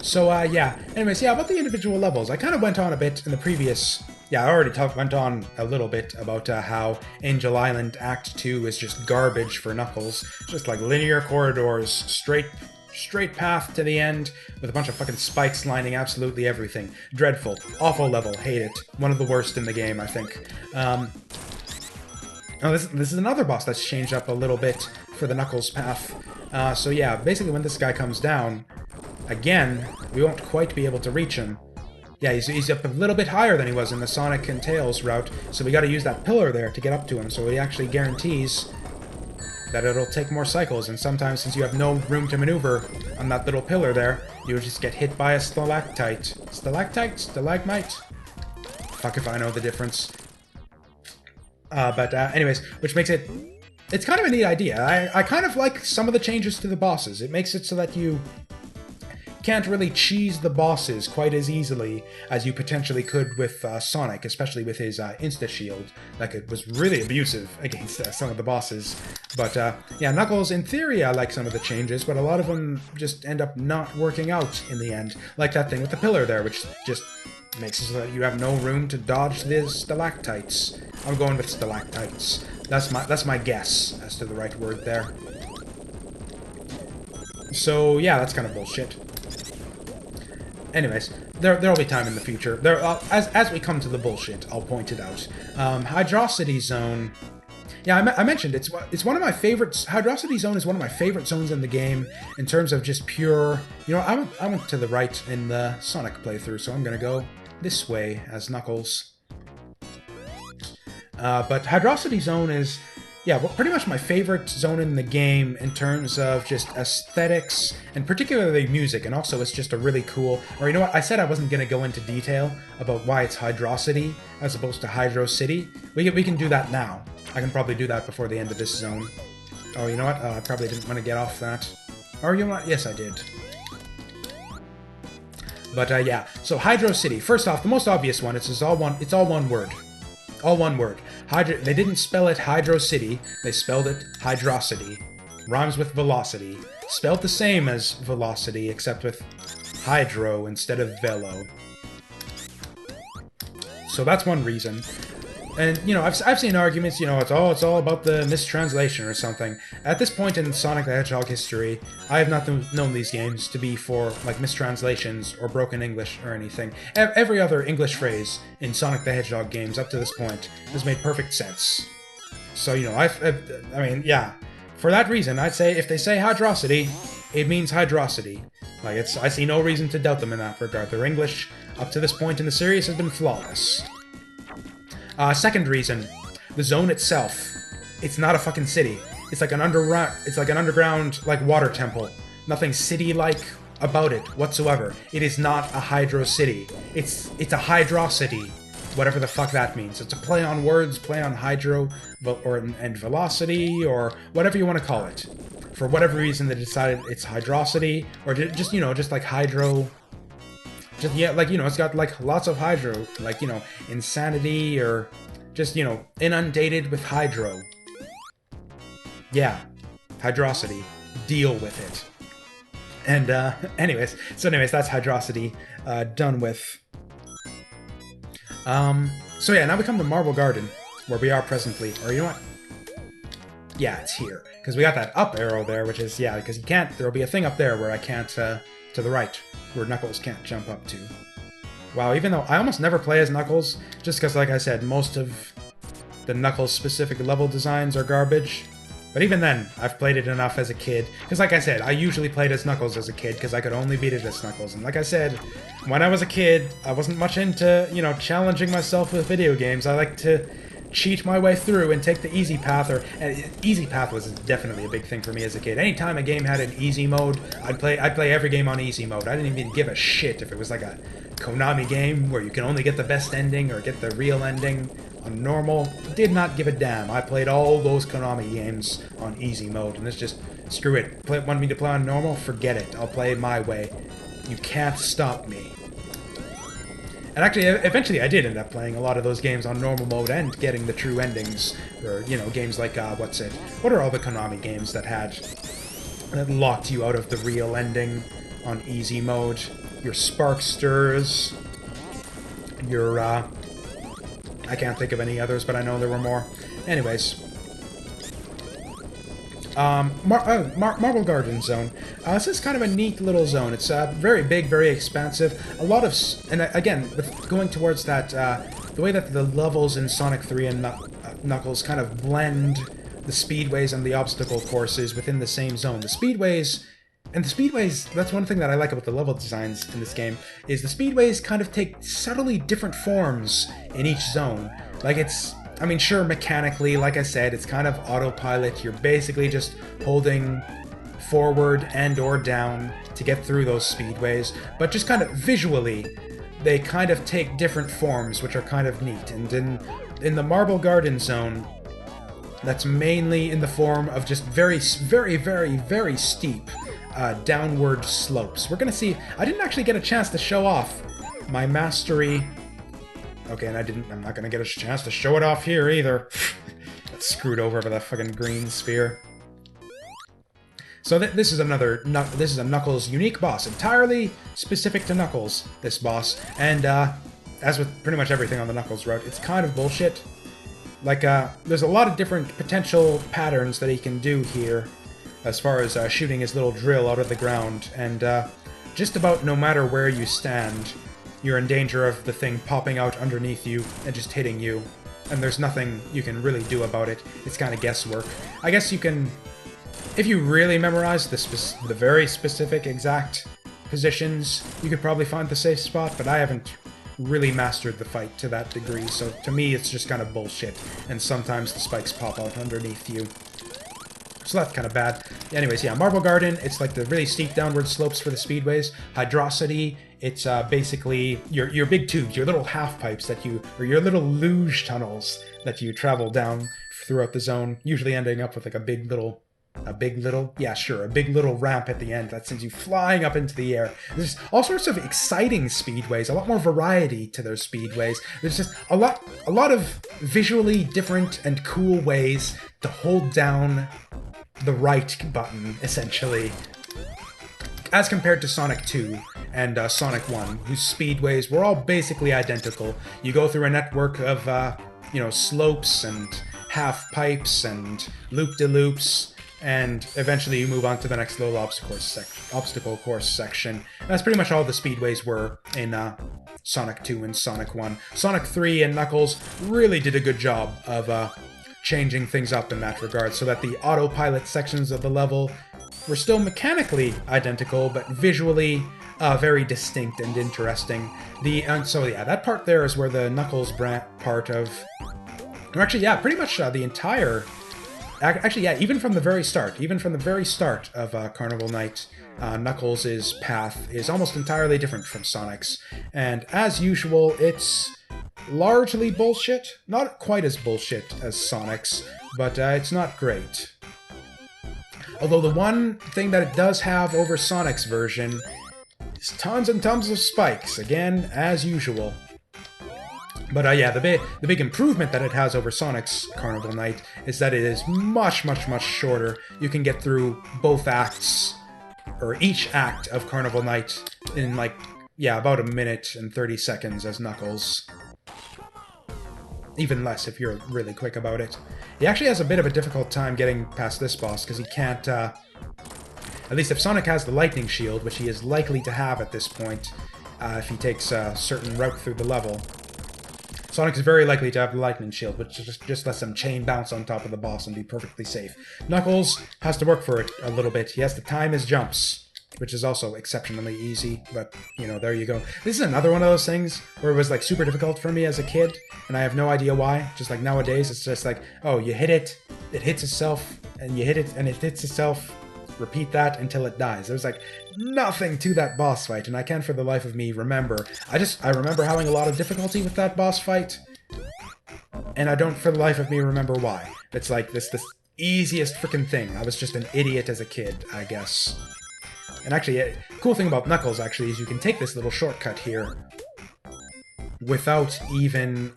So, yeah. Anyways, yeah, about the individual levels. I kind of went on a bit in the previous... Yeah, I already went on a little bit about how Angel Island Act 2 is just garbage for Knuckles. Just like linear corridors, straight path to the end, with a bunch of fucking spikes lining absolutely everything. Dreadful. Awful level. Hate it. One of the worst in the game, I think. Oh, this is another boss that's changed up a little bit for the Knuckles path. So yeah, basically when this guy comes down, again, we won't quite be able to reach him. Yeah, he's up a little bit higher than he was in the Sonic and Tails route, so we gotta use that pillar there to get up to him, so he actually guarantees that it'll take more cycles, and sometimes since you have no room to maneuver on that little pillar there, you'll just get hit by a stalactite. Stalactite? Stalagmite? Fuck if I know the difference. But anyways, which makes it... It's kind of a neat idea. I kind of like some of the changes to the bosses. It makes it so that you can't really cheese the bosses quite as easily as you potentially could with Sonic, especially with his Insta-Shield. Like, it was really abusive against some of the bosses. But, yeah, Knuckles, in theory, I like some of the changes, but a lot of them just end up not working out in the end. Like that thing with the pillar there, which just makes it so that you have no room to dodge the stalactites. I'm going with stalactites. That's my guess as to the right word there. So, yeah, that's kind of bullshit. Anyways, there'll be time in the future. As we come to the bullshit, I'll point it out. Hydrocity Zone. Yeah, I mentioned it's one of my favorites. Hydrocity Zone is one of my favorite zones in the game in terms of just pure. You know, I went to the right in the Sonic playthrough, so I'm gonna go this way as Knuckles. But Hydrocity Zone is, yeah, well, pretty much my favorite zone in the game in terms of just aesthetics, and particularly music, and also it's just a really cool... Or you know what, I said I wasn't going to go into detail about why it's Hydrocity as opposed to Hydro City. We can do that now. I can probably do that before the end of this zone. Oh, you know what, I probably didn't want to get off that. Or you know what, yes I did. But yeah, so Hydro City. First off, the most obvious one, it's all one word. All one word. They didn't spell it Hydro City, they spelled it Hydrocity. Rhymes with velocity. Spelled the same as velocity, except with hydro instead of velo. So that's one reason. And, you know, I've seen arguments, you know, it's all about the mistranslation or something. At this point in Sonic the Hedgehog history, I have not known these games to be for, like, mistranslations or broken English or anything. Every other English phrase in Sonic the Hedgehog games up to this point has made perfect sense. So, you know, I mean, yeah. For that reason, I'd say if they say Hydrocity, it means Hydrocity. Like, I see no reason to doubt them in that regard. Their English, up to this point in the series, has been flawless. Second reason, the zone itself. It's not a fucking city. It's like an underground, like, water temple. Nothing city-like about it whatsoever. It is not a Hydro City. It's a Hydrocity. Whatever the fuck that means. It's a play on words, play on hydro, and velocity, or whatever you want to call it. For whatever reason, they decided it's Hydrocity, or just, you know, just like hydro... Just, yeah, like, you know, it's got, like, lots of hydro. Like, you know, insanity, or just, you know, inundated with hydro. Yeah. Hydrocity. Deal with it. And, anyways, that's Hydrocity, done with. So yeah, now we come to Marble Garden, where we are presently. Or, you know what? Yeah, it's here. Because we got that up arrow there, which is, yeah, because you can't, there'll be a thing up there where I can't, to the right, where Knuckles can't jump up to. Wow, even though I almost never play as Knuckles, just because, like I said, most of the Knuckles-specific level designs are garbage. But even then, I've played it enough as a kid. Because, like I said, I usually played as Knuckles as a kid, because I could only beat it as Knuckles. And like I said, when I was a kid, I wasn't much into, you know, challenging myself with video games. I like to cheat my way through and take the easy path, or easy path was definitely a big thing for me as a kid. Anytime a game had an easy mode, I'd play every game on easy mode. I didn't even give a shit if it was like a Konami game where you can only get the best ending or get the real ending on normal. Did not give a damn. I played all those Konami games on easy mode, and it's just, screw it. Want me to play on normal? Forget it. I'll play it my way. You can't stop me. And actually, eventually I did end up playing a lot of those games on normal mode and getting the true endings. Or, you know, games like, what are all the Konami games that locked you out of the real ending on easy mode? your Sparksters, your, I can't think of any others, but I know there were more. Anyways. Marble Garden Zone. This is kind of a neat little zone. It's very big, very expansive. A lot of... And again, going towards that... the way that the levels in Sonic 3 and Knuckles kind of blend the speedways and the obstacle courses within the same zone. The speedways... And the speedways, that's one thing that I like about the level designs in this game, is the speedways kind of take subtly different forms in each zone. Like, it's... I mean, sure, mechanically, like I said, it's kind of autopilot. You're basically just holding forward and or down to get through those speedways. But just kind of visually, they kind of take different forms, which are kind of neat. And in the Marble Garden Zone, that's mainly in the form of just very, very, very, very steep downward slopes. We're going to see... I didn't actually get a chance to show off my mastery... Okay, and I'm not gonna get a chance to show it off here either. Got screwed over by that fucking green sphere. So this is a Knuckles unique boss, entirely specific to Knuckles, this boss. And as with pretty much everything on the Knuckles route, it's kind of bullshit. Like, there's a lot of different potential patterns that he can do here, as far as shooting his little drill out of the ground, and just about no matter where you stand, you're in danger of the thing popping out underneath you and just hitting you. And there's nothing you can really do about it. It's kind of guesswork. I guess you can... If you really memorize the very specific exact positions, you could probably find the safe spot, but I haven't really mastered the fight to that degree, so to me it's just kind of bullshit. And sometimes the spikes pop out underneath you. So that's kind of bad. Anyways, yeah, Marble Garden, it's like the really steep downward slopes for the speedways. Hydrocity, it's basically your big tubes, your little half pipes that you, or your little luge tunnels that you travel down throughout the zone, usually ending up with like a big little ramp at the end that sends you flying up into the air. There's all sorts of exciting speedways, a lot more variety to those speedways. There's just a lot of visually different and cool ways to hold down the right button, essentially, as compared to Sonic 2 and Sonic 1, whose speedways were all basically identical. You go through a network of, slopes and half pipes and loop-de-loops, and eventually you move on to the next little obstacle course section. And that's pretty much all the speedways were in Sonic 2 and Sonic 1. Sonic 3 and Knuckles really did a good job of changing things up in that regard, so that the autopilot sections of the level were still mechanically identical, but visually very distinct and interesting. So yeah, that part there is where the Knuckles part of... Or actually, yeah, pretty much the entire... Actually, yeah, even from the very start of Carnival Night, Knuckles' path is almost entirely different from Sonic's. And as usual, it's largely bullshit. Not quite as bullshit as Sonic's, but it's not great. Although the one thing that it does have over Sonic's version is tons and tons of spikes, again, as usual. But yeah, the big improvement that it has over Sonic's Carnival Night is that it is much, much, much shorter. You can get through both acts, or each act of Carnival Night in like, yeah, about 1 minute and 30 seconds as Knuckles. Even less if you're really quick about it. He actually has a bit of a difficult time getting past this boss, because he can't, at least if Sonic has the lightning shield, which he is likely to have at this point, if he takes a certain route through the level. Sonic is very likely to have the lightning shield, which just lets him chain bounce on top of the boss and be perfectly safe. Knuckles has to work for it a little bit. He has to time his jumps, which is also exceptionally easy, but, there you go. This is another one of those things where it was, like, super difficult for me as a kid, and I have no idea why. Just like nowadays, it's just like, oh, you hit it, it hits itself, and you hit it, and it hits itself, repeat that until it dies. There's, like, nothing to that boss fight, and I can't for the life of me remember. I remember having a lot of difficulty with that boss fight, and I don't for the life of me remember why. It's like this easiest freaking thing. I was just an idiot as a kid, I guess. And actually, a cool thing about Knuckles, actually, is you can take this little shortcut here without even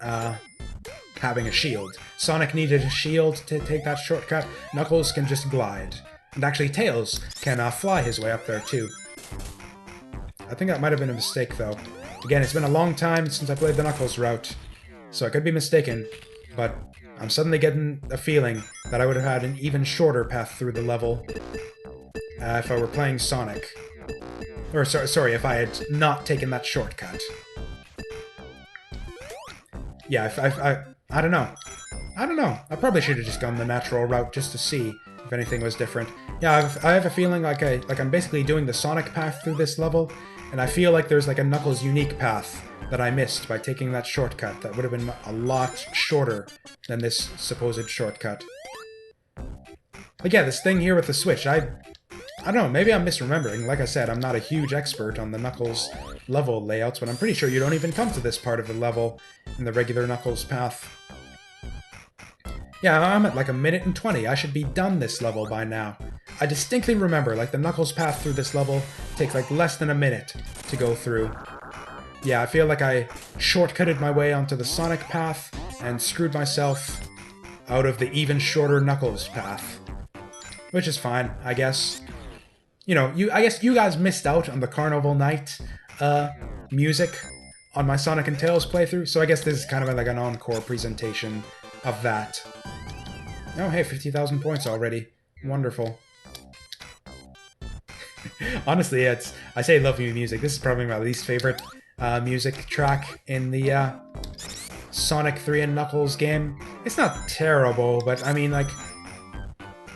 having a shield. Sonic needed a shield to take that shortcut. Knuckles can just glide. And actually, Tails can fly his way up there, too. I think that might have been a mistake, though. Again, it's been a long time since I played the Knuckles route, so I could be mistaken, but I'm suddenly getting a feeling that I would have had an even shorter path through the level if I were playing Sonic. Or, sorry, if I had not taken that shortcut. Yeah, I don't know. I don't know. I probably should have just gone the natural route just to see if anything was different. Yeah, I have a feeling like I'm basically doing the Sonic path through this level, and I feel like there's like a Knuckles unique path that I missed by taking that shortcut that would have been a lot shorter than this supposed shortcut. But yeah, this thing here with the switch, I don't know, maybe I'm misremembering. Like I said, I'm not a huge expert on the Knuckles level layouts, but I'm pretty sure you don't even come to this part of the level in the regular Knuckles path. Yeah, I'm at like 1 minute and 20. I should be done this level by now. I distinctly remember, like, the Knuckles path through this level takes like less than 1 minute to go through. Yeah, I feel like I shortcutted my way onto the Sonic path and screwed myself out of the even shorter Knuckles path. Which is fine, I guess. You know, I guess you guys missed out on the Carnival Night music on my Sonic and Tails playthrough, so I guess this is kind of like an encore presentation of that. Oh, hey, 50,000 points already. Wonderful. Honestly, I say love you music. This is probably my least favorite music track in the Sonic 3 and Knuckles game. It's not terrible, but I mean, like,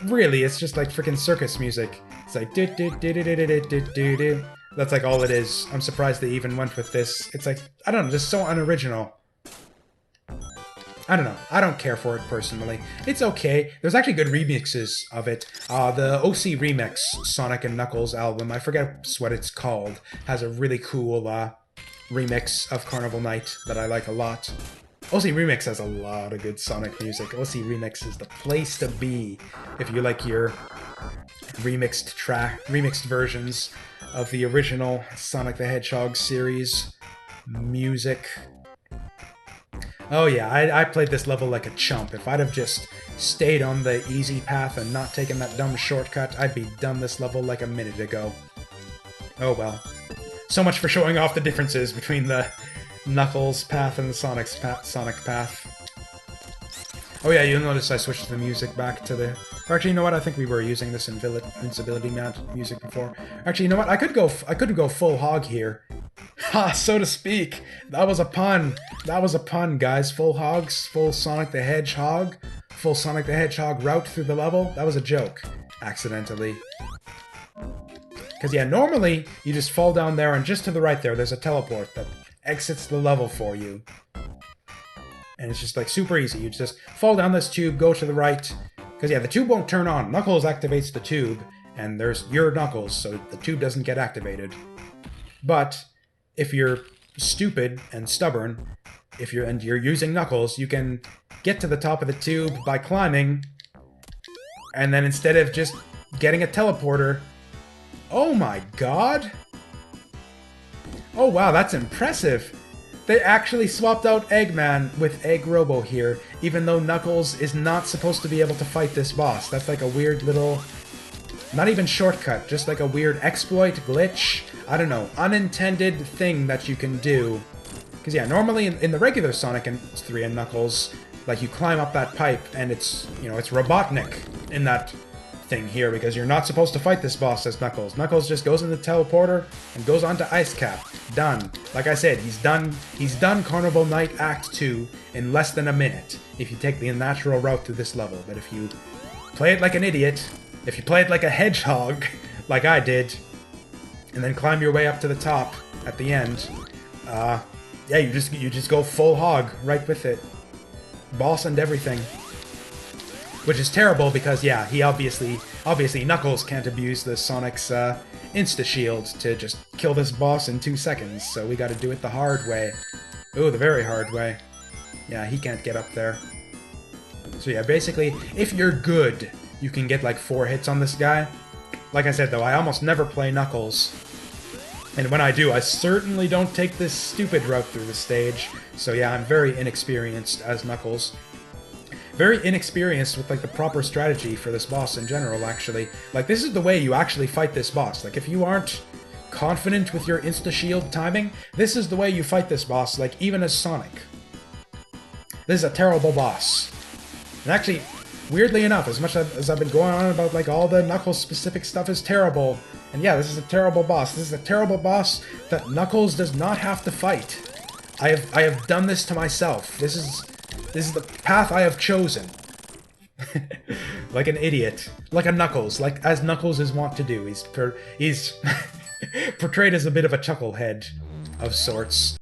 really, it's just like freaking circus music. It's like do do do do do do do do do. That's like all it is. I'm surprised they even went with this. It's like, I don't know, just so unoriginal. I don't know. I don't care for it personally. It's okay. There's actually good remixes of it. The OC Remix Sonic and Knuckles album, I forget what it's called, has a really cool remix of Carnival Night that I like a lot. OC Remix has a lot of good Sonic music. OC Remix is the place to be if you like your remixed versions of the original Sonic the Hedgehog series music. Oh yeah, I played this level like a chump. If I'd have just stayed on the easy path and not taken that dumb shortcut, I'd be done this level like a minute ago. Oh well. So much for showing off the differences between the Knuckles path and the Sonic path. Oh yeah, you'll notice I switched the music back to the... Or actually, you know what? I think we were using this invincibility music before. Actually, you know what? I could go full hog here. Ha, so to speak. That was a pun. That was a pun, guys. Full hogs, full Sonic the Hedgehog, full Sonic the Hedgehog route through the level. That was a joke, accidentally. Because yeah, normally you just fall down there, and just to the right there, there's a teleport that exits the level for you. And it's just like super easy. You just fall down this tube, go to the right. Because yeah, the tube won't turn on. Knuckles activates the tube, and there's your Knuckles, so the tube doesn't get activated. But if you're stupid and stubborn, if you're using Knuckles, you can get to the top of the tube by climbing, and then instead of just getting a teleporter, oh my god! Oh wow, that's impressive! They actually swapped out Eggman with Egg Robo here, even though Knuckles is not supposed to be able to fight this boss. That's like a weird little... Not even shortcut, just like a weird exploit, glitch, I don't know, unintended thing that you can do. Because yeah, normally in the regular Sonic 3 and Knuckles, like you climb up that pipe and it's, you know, it's Robotnik in that thing here because you're not supposed to fight this boss as Knuckles. Knuckles just goes in the teleporter and goes on to Ice Cap. Done. Like I said, he's done Carnival Night Act 2 in less than a minute if you take the natural route through this level. But if you play it like an idiot, if you play it like a hedgehog, like I did, and then climb your way up to the top at the end, yeah, you just go full hog right with it. Boss and everything. Which is terrible because, yeah, he obviously Knuckles can't abuse the Sonic's Insta-Shield to just kill this boss in 2 seconds, so we gotta do it the hard way. Ooh, the very hard way. Yeah, he can't get up there. So yeah, basically, if you're good, you can get like 4 hits on this guy. Like I said though, I almost never play Knuckles. And when I do, I certainly don't take this stupid route through the stage. So yeah, I'm very inexperienced as Knuckles. Very inexperienced with like the proper strategy for this boss in general, actually. Like, this is the way you actually fight this boss. Like, if you aren't confident with your insta-shield timing, this is the way you fight this boss, like, even as Sonic. This is a terrible boss. And actually, weirdly enough, as much as I've been going on about, like, all the Knuckles-specific stuff is terrible, and yeah, this is a terrible boss. This is a terrible boss that Knuckles does not have to fight. I have done this to myself. This is the path I have chosen. Like an idiot. Like a Knuckles. Like, as Knuckles is wont to do. He's portrayed as a bit of a chucklehead of sorts.